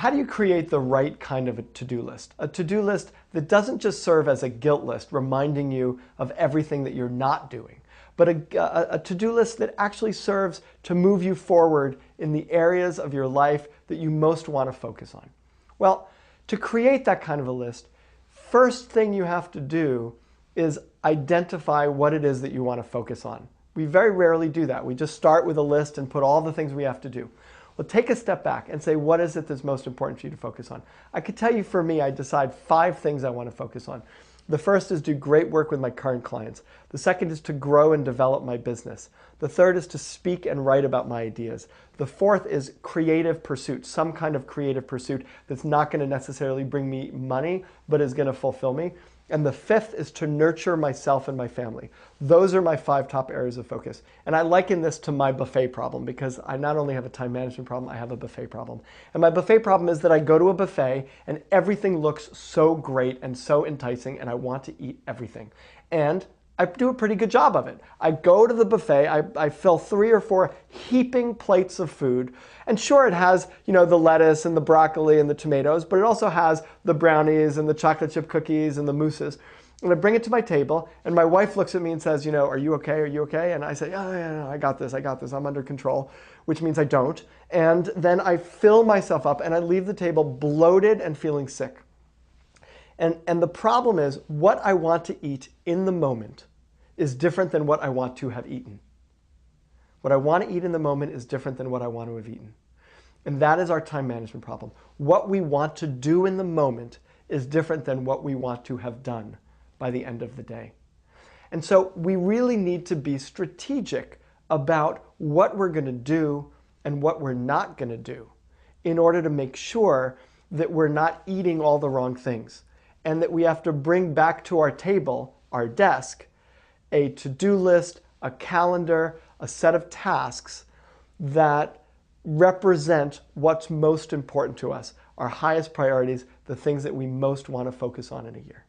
How do you create the right kind of a to-do list? A to-do list that doesn't just serve as a guilt list, reminding you of everything that you're not doing, but a to-do list that actually serves to move you forward in the areas of your life that you most want to focus on. Well, to create that kind of a list, first thing you have to do is identify what it is that you want to focus on. We very rarely do that. We just start with a list and put all the things we have to do. Well, take a step back and say, what is it that's most important for you to focus on? I could tell you, for me, I decide 5 things I want to focus on. The first is do great work with my current clients. The second is to grow and develop my business. The third is to speak and write about my ideas. The fourth is creative pursuit, some kind of creative pursuit that's not going to necessarily bring me money, but is going to fulfill me. And the fifth is to nurture myself and my family. Those are my 5 top areas of focus. And I liken this to my buffet problem, because I not only have a time management problem, I have a buffet problem. And my buffet problem is that I go to a buffet and everything looks so great and so enticing, and I want to eat everything. And I do a pretty good job of it. I go to the buffet, I fill 3 or 4 heaping plates of food, and sure, it has, the lettuce and the broccoli and the tomatoes, but it also has the brownies and the chocolate chip cookies and the mousses. And I bring it to my table, and my wife looks at me and says, are you okay? Are you okay? And I say, yeah, I got this, I'm under control, which means I don't. And then I fill myself up and I leave the table bloated and feeling sick. And the problem is, what I want to eat in the moment is different than what I want to have eaten. What I want to eat in the moment is different than what I want to have eaten. And that is our time management problem. What we want to do in the moment is different than what we want to have done by the end of the day. And so we really need to be strategic about what we're going to do and what we're not going to do in order to make sure that we're not eating all the wrong things, and that we have to bring back to our table, our desk, a to-do list, a calendar, a set of tasks that represent what's most important to us, our highest priorities, the things that we most want to focus on in a year.